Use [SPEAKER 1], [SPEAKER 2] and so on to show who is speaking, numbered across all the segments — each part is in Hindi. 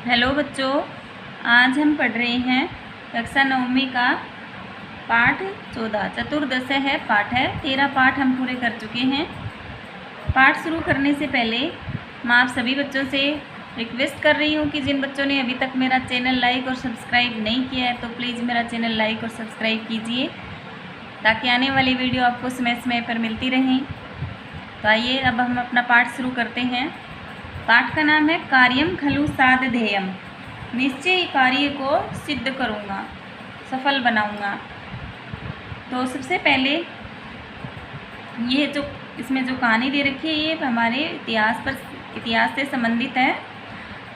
[SPEAKER 1] हेलो बच्चों, आज हम पढ़ रहे हैं कक्षा नवमी का पाठ 14 चतुर्दश है पाठ है। 13 पाठ हम पूरे कर चुके हैं। पाठ शुरू करने से पहले मैं आप सभी बच्चों से रिक्वेस्ट कर रही हूँ कि जिन बच्चों ने अभी तक मेरा चैनल लाइक और सब्सक्राइब नहीं किया है तो प्लीज़ मेरा चैनल लाइक और सब्सक्राइब कीजिए ताकि आने वाली वीडियो आपको समय समय पर मिलती रहें। तो आइए अब हम अपना पाठ शुरू करते हैं। पाठ का नाम है कार्यम खलु साधध्येयम। निश्चय कार्य को सिद्ध करूँगा, सफल बनाऊँगा। तो सबसे पहले ये जो इसमें जो कहानी दे रखी है ये हमारे इतिहास से संबंधित है।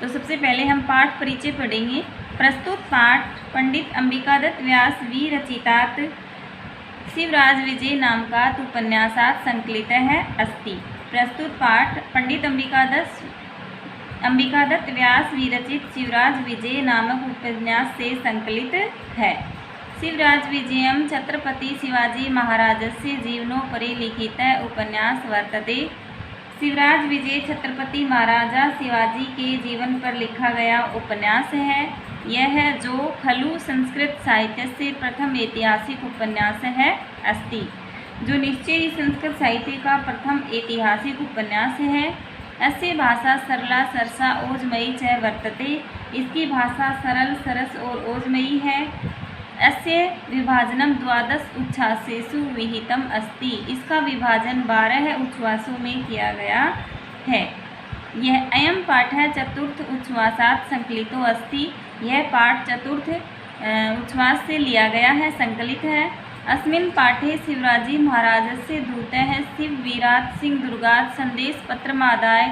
[SPEAKER 1] तो सबसे पहले हम पाठ परिचय पढ़ेंगे। प्रस्तुत पाठ पंडित अंबिकादत्त व्यास विरचितात् शिवराज विजय नामकात् उपन्यासात् संकलित है अस्ति। प्रस्तुत पाठ पंडित अंबिकादत्त व्यास विरचित शिवराज विजय नामक उपन्यास से संकलित है। शिवराज विजयम छत्रपति शिवाजी महाराजस्य जीवनोपरि लिखितः उपन्यास वर्तते। शिवराज विजय छत्रपति महाराजा शिवाजी के जीवन पर लिखा गया उपन्यास है। यह जो खलु संस्कृत साहित्य से प्रथम ऐतिहासिक उपन्यास है अस्ति, जो निश्चय ही संस्कृत साहित्य का प्रथम ऐतिहासिक उपन्यास है। अस्य भाषा सरला सरसा ओजमयी च वर्तते। इसकी भाषा सरल सरस और ओजमयी है। अस्य विभाजनम 12 उच्छ्वासेषु विहितम अस्ति। इसका विभाजन 12 उच्छ्वासों में किया गया है। यह अयम पाठ चतुर्थ उच्छ्वासात् संकलितो अस्ति। यह पाठ चतुर्थ उच्छ्वास से लिया गया है, संकलित है। अस्मिन् पाठे शिवराजी महाराजस्य दूतः शिववीरात् सिंहदुर्गात् सन्देशपत्रमादाय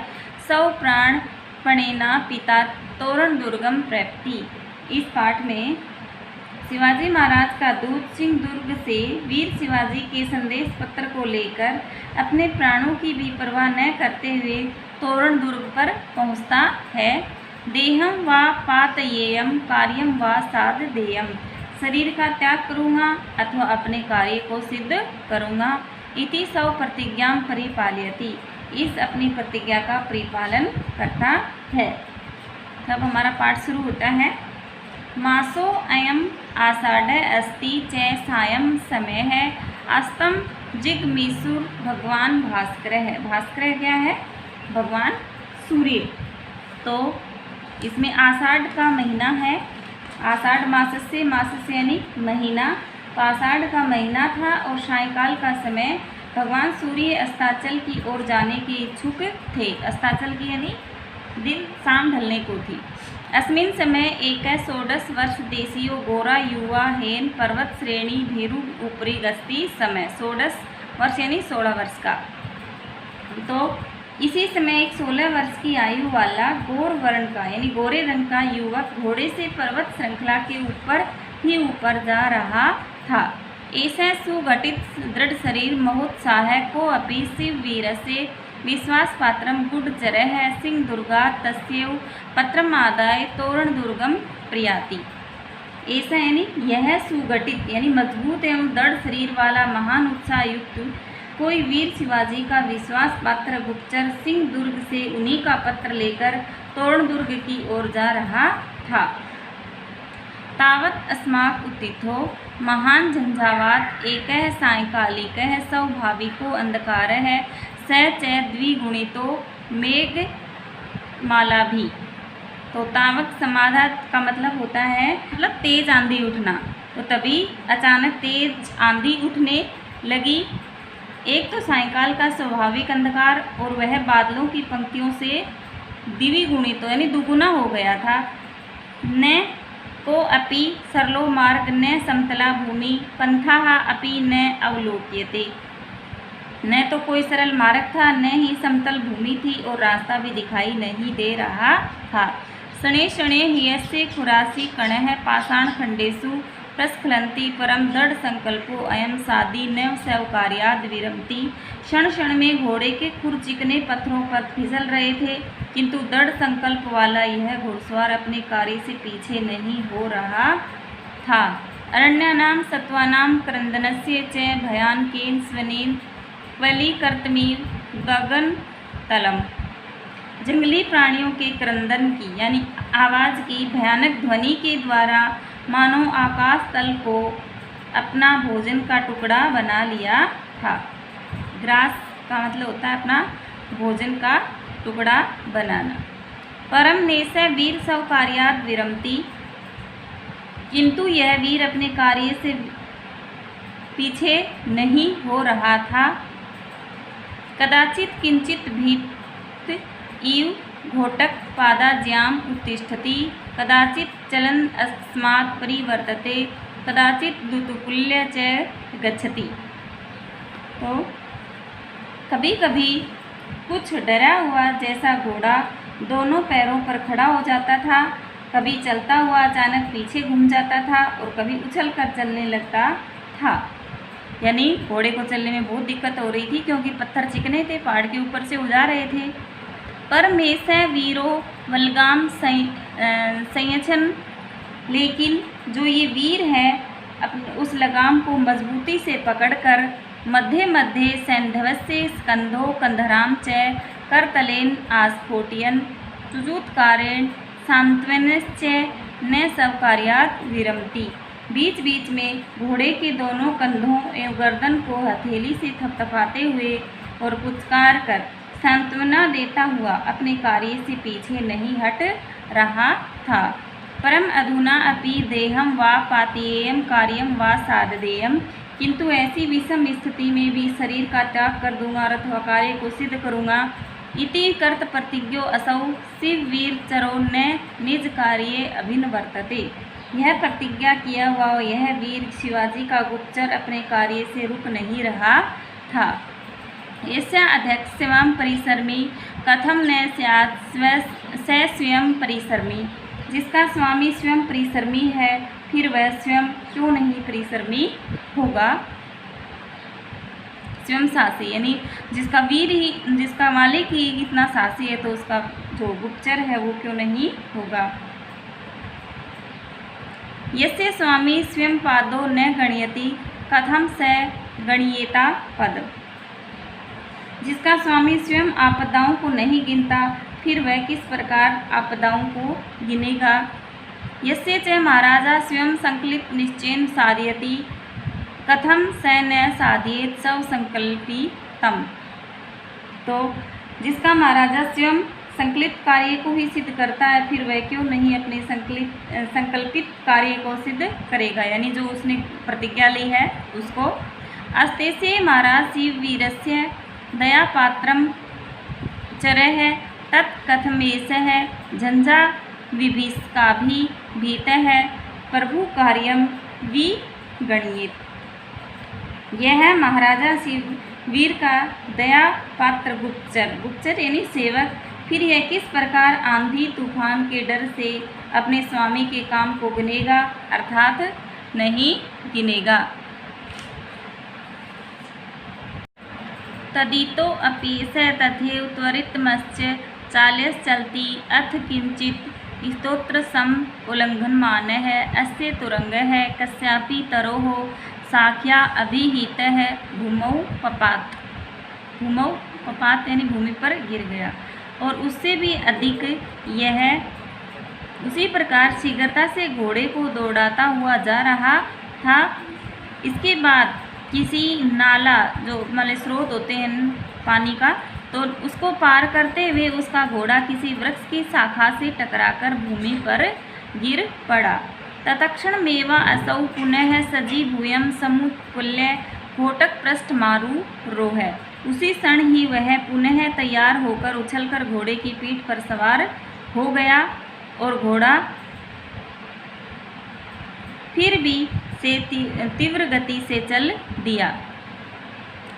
[SPEAKER 1] सप्राणपणेन पिता तोरणदुर्गं प्रैप्ति। इस पाठ में शिवाजी महाराज का दूत सिंहदुर्ग से वीर शिवाजी के संदेश पत्र को लेकर अपने प्राणों की भी परवाह न करते हुए तोरणदुर्ग पर पहुंचता है। देहम व पातयेयम कार्यम व साधध्येयम। शरीर का त्याग करूँगा अथवा अपने कार्य को सिद्ध करूँगा। इति सौ प्रतिज्ञा परिपालयति। इस अपनी प्रतिज्ञा का परिपालन करता है। तब हमारा पाठ शुरू होता है। मासो अयम आषाढ़ अस्ति च सायं समय है। अस्तम जिगमीसुर भगवान भास्कर है। भास्कर क्या है? भगवान सूर्य। तो इसमें आषाढ़ का महीना है। आषाढ़ मास से यानी महीना। तो आषाढ़ का महीना था और सायंकाल का समय भगवान सूर्य अस्ताचल की ओर जाने के इच्छुक थे। अस्ताचल की यानी दिन शाम ढलने को थी। अस्मिन् समय एक 16 वर्ष देशीयो गोरा युवा हेन पर्वत श्रेणी भेरु ऊपरी गस्ती समय। 16 वर्ष यानी 16 वर्ष का। तो इसी समय एक 16 वर्ष की आयु वाला गौर वर्ण का यानी गोरे रंग का युवक घोड़े से पर्वत श्रृंखला के ऊपर जा रहा था। ऐसा सुगठित दृढ़ शरीर महोत्साह को अपि शिववीर से विश्वास पात्रम गुडचरः सिंहदुर्गा तस्यैव पत्रमादाय तोरणदुर्गम प्रयाति। ऐसा यानी यह सुगठित यानी मजबूत एवं दृढ़ शरीर वाला महान उत्साह युक्त कोई वीर शिवाजी का विश्वास पात्र गुप्तचर सिंहदुर्ग से उन्हीं का पत्र लेकर तोरणदुर्ग की ओर जा रहा था। तावत अस्माक उत्थितो महान झंझावात एकः सायंकालिकः स्वाभाविको अंधकारः स च द्विगुणितो मेघमाला भी। तो तावत समाधा का मतलब होता है मतलब तेज आंधी उठना। तो तभी अचानक तेज आंधी उठने लगी। एक तो सायंकाल का स्वाभाविक अंधकार और वह बादलों की पंक्तियों से द्विगुणित यानी दुगुना हो गया था। न को अपि सरलो मार्ग न समतला भूमि पंथाः अपि न अवलोक्यते। न तो कोई सरल मार्ग था न ही समतल भूमि थी और रास्ता भी दिखाई नहीं दे रहा था। शणे शणे ह्यस्य खुरासी कणः पाषाण खंडेषु प्रस्खलन्ति परम दृढ़ संकल्पो अयम साधी नव स्वकार्याद विरमति। क्षण क्षण में घोड़े के खुर चिकने पत्थरों पर फिसल रहे थे, किंतु दृढ़ संकल्प वाला यह घुड़सवार अपने कार्य से पीछे नहीं हो रहा था। अरण्यानां सत्त्वानां क्रन्दनस्य च भयानकेन स्वनेन क्वलीकर्तमिव गगनतलम्। जंगली प्राणियों के क्रंदन की यानी आवाज़ की भयानक ध्वनि के द्वारा मानो आकाश तल को अपना भोजन का टुकड़ा बना लिया था। ग्रास का मतलब होता है अपना भोजन का टुकड़ा बनाना। परम नेशय वीर सब कार्यात् विरमति, किंतु यह वीर अपने कार्य से पीछे नहीं हो रहा था। कदाचित किंचित भीत इव घोटक पादाज्याम उत्तिष्ठति, कदाचित चलन अस्मात् परिवर्तते, कदाचित दुतुकुल्य च गच्छति। तो कभी कभी कुछ डरा हुआ जैसा घोड़ा दोनों पैरों पर खड़ा हो जाता था, कभी चलता हुआ अचानक पीछे घूम जाता था और कभी उछल कर चलने लगता था। यानी घोड़े को चलने में बहुत दिक्कत हो रही थी क्योंकि पत्थर चिकने थे, पहाड़ के ऊपर से उजा रहे थे। पर मेसै वीरो वलगाम संयछन, लेकिन जो ये वीर है उस लगाम को मजबूती से पकड़कर मध्य मध्य सैंधवस्य स्कंधो कंधराम च करतलेन आस्फोटयन् चुजूत्कारेण सांत्वनश्च न सवकार्यात् विरमति। बीच बीच में घोड़े के दोनों कंधों एवं गर्दन को हथेली से थपथपाते हुए और पुचकार कर सांत्वना देता हुआ अपने कार्य से पीछे नहीं हट रहा था। परम अधुना अपि देहम वा पातीयेयम कार्यम वा साधदेयम, किंतु ऐसी विषम स्थिति में भी शरीर का त्याग कर दूंगा और अथवा कार्य को सिद्ध करूँगा। इति कर्त प्रतिज्ञो असौ शिव वीर चरो न निज कार्ये अभिनवर्तते। यह प्रतिज्ञा किया हुआ यह वीर शिवाजी का गुप्तचर अपने कार्य से रुक नहीं रहा था। यस्या अध्यक्षस्यं परिसरमि कथम न स्यात् स स्वयं परिसरमि, जिसका स्वामी स्वयं परिसरमी है फिर वह स्वयं क्यों नहीं परिसरमी होगा। स्वयं सासी यानी जिसका वीर ही, जिसका मालिक ही इतना सासी है तो उसका जो गुप्तचर है वो क्यों नहीं होगा। यस्य स्वामी स्वयं पादो न गणयति कथम स गणयेता पद, जिसका स्वामी स्वयं आपदाओं को नहीं गिनता फिर वह किस प्रकार आपदाओं को गिनेगा। यस्य च महाराजा स्वयं संकल्प निश्चयन साधयति कथम स न साधयेत स्व संकल्पितम, तो जिसका महाराजा स्वयं संकल्पित कार्य को ही सिद्ध करता है फिर वह क्यों नहीं अपने संकल्पित कार्य को सिद्ध करेगा, यानी जो उसने प्रतिज्ञा ली है उसको। अस्ते से महाराज शिव वीरस्य दया पात्रम चरः तत्कथमेशः झंझा विभीषकाभि भीतः प्रभु कार्यम विगणयेत्। यह महाराजा शिव वीर का दया पात्र गुप्तचर यानी सेवक फिर यह किस प्रकार आंधी तूफान के डर से अपने स्वामी के काम को गिनेगा, अर्थात नहीं गिनेगा। तदितो अपि स तथैव त्वरितमश्च चाल्यश्चलति अथ किंचित् स्तोत्र सम उल्लंघनमानः अस्य तुरंगः कस्यापि तरोः साख्या अभिहितः भूमौ पपात यानी भूमि पर गिर गया। और उससे भी अधिक यह उसी प्रकार शीघ्रता से घोड़े को दौड़ाता हुआ जा रहा था। इसके बाद किसी नाला जो मतलब स्रोत होते हैं पानी का, तो उसको पार करते हुए उसका घोड़ा किसी वृक्ष की शाखा से टकराकर भूमि पर गिर पड़ा। तत्क्षणमेव असौ पुनः सजीभूयं समुत्कुल्य घोटक पृष्ठ मारू रोह। उसी क्षण ही वह पुनः तैयार होकर उछलकर घोड़े की पीठ पर सवार हो गया और घोड़ा फिर भी से तीव्र गति से चल दिया।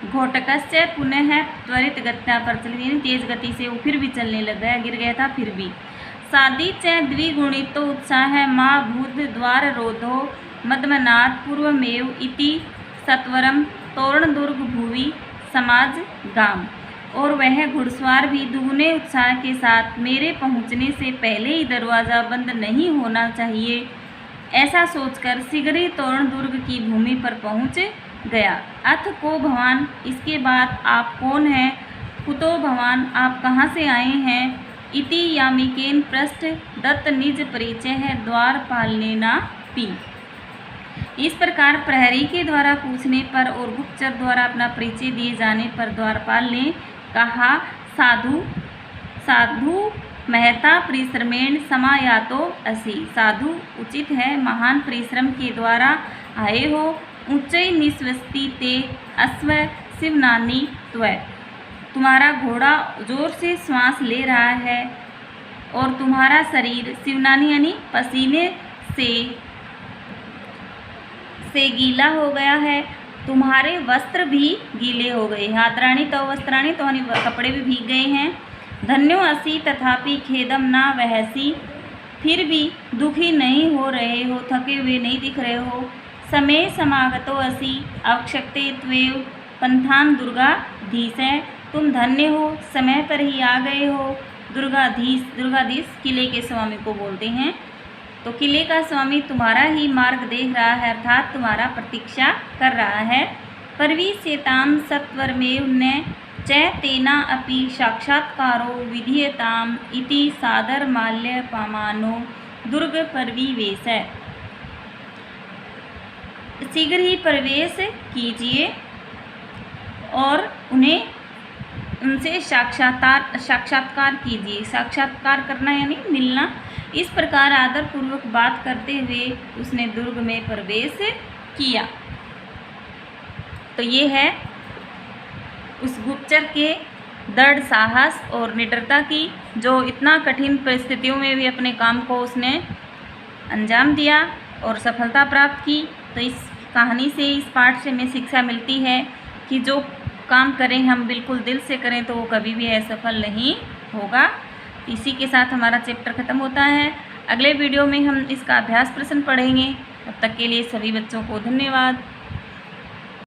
[SPEAKER 1] घोटकस्य पुनः त्वरित गत्या पर चली, तेज गति से वो फिर भी चलने लग गया, गिर गया था फिर भी। सादी च द्विगुणितो उत्साह माँ भूत द्वार रोधो मदमनाथ पूर्वमेव इति सत्वरम तोरण दुर्ग भूवि समाज गाम। और वह घुड़सवार भी दुगने उत्साह के साथ मेरे पहुंचने से पहले ही दरवाज़ा बंद नहीं होना चाहिए ऐसा सोचकर शीघ्र ही तोरण दुर्ग की भूमि पर पहुंच गया। अथ को भवान, इसके बाद आप कौन हैं? कुतो भवान, आप कहाँ से आए हैं? इति यामिकेन पृष्ठ दत्त निज परिचय है द्वारपालेना पी। इस प्रकार प्रहरी के द्वारा पूछने पर और गुप्तचर द्वारा अपना परिचय दिए जाने पर द्वारपाल ने कहा, साधु साधु महता परिश्रमेण समायातो असि। साधु उचित है, महान परिश्रम के द्वारा आए हो। ऊंचे निस्वस्ति ते अश्व शिवनानी त्वय। तुम्हारा घोड़ा जोर से श्वास ले रहा है और तुम्हारा शरीर शिवनानी यानी पसीने से गीला हो गया है। तुम्हारे वस्त्र भी गीले हो गए। हात्राणी तो वस्त्राणी तो कपड़े भी भीग गए हैं। धन्यो असि तथापि खेदम ना वहसी। फिर भी दुखी नहीं हो रहे हो, थके हुए नहीं दिख रहे हो। समय समागतो असि आवश्यकते त्वेव पंथान दुर्गाधीश है। तुम धन्य हो, समय पर ही आ गए हो। दुर्गाधीश किले के स्वामी को बोलते हैं। तो किले का स्वामी तुम्हारा ही मार्ग देख रहा है, अर्थात तुम्हारा प्रतीक्षा कर रहा है। परवीस्यताम सत्वरमेव न चैतेना अपि साक्षात्कारो विधीयताम इति सादर माल्य पामानो दुर्ग परविवेश। शीघ्र ही प्रवेश कीजिए और उनसे साक्षात्कार कीजिए। साक्षात्कार करना यानी मिलना। इस प्रकार आदर पूर्वक बात करते हुए उसने दुर्ग में प्रवेश किया। तो ये है उस गुप्तचर के दृढ़ साहस और निडरता की, जो इतना कठिन परिस्थितियों में भी अपने काम को उसने अंजाम दिया और सफलता प्राप्त की। तो इस कहानी से, इस पाठ से हमें शिक्षा मिलती है कि जो काम करें हम बिल्कुल दिल से करें तो वो कभी भी असफल नहीं होगा। इसी के साथ हमारा चैप्टर ख़त्म होता है। अगले वीडियो में हम इसका अभ्यास प्रश्न पढ़ेंगे। तब तक के लिए सभी बच्चों को धन्यवाद।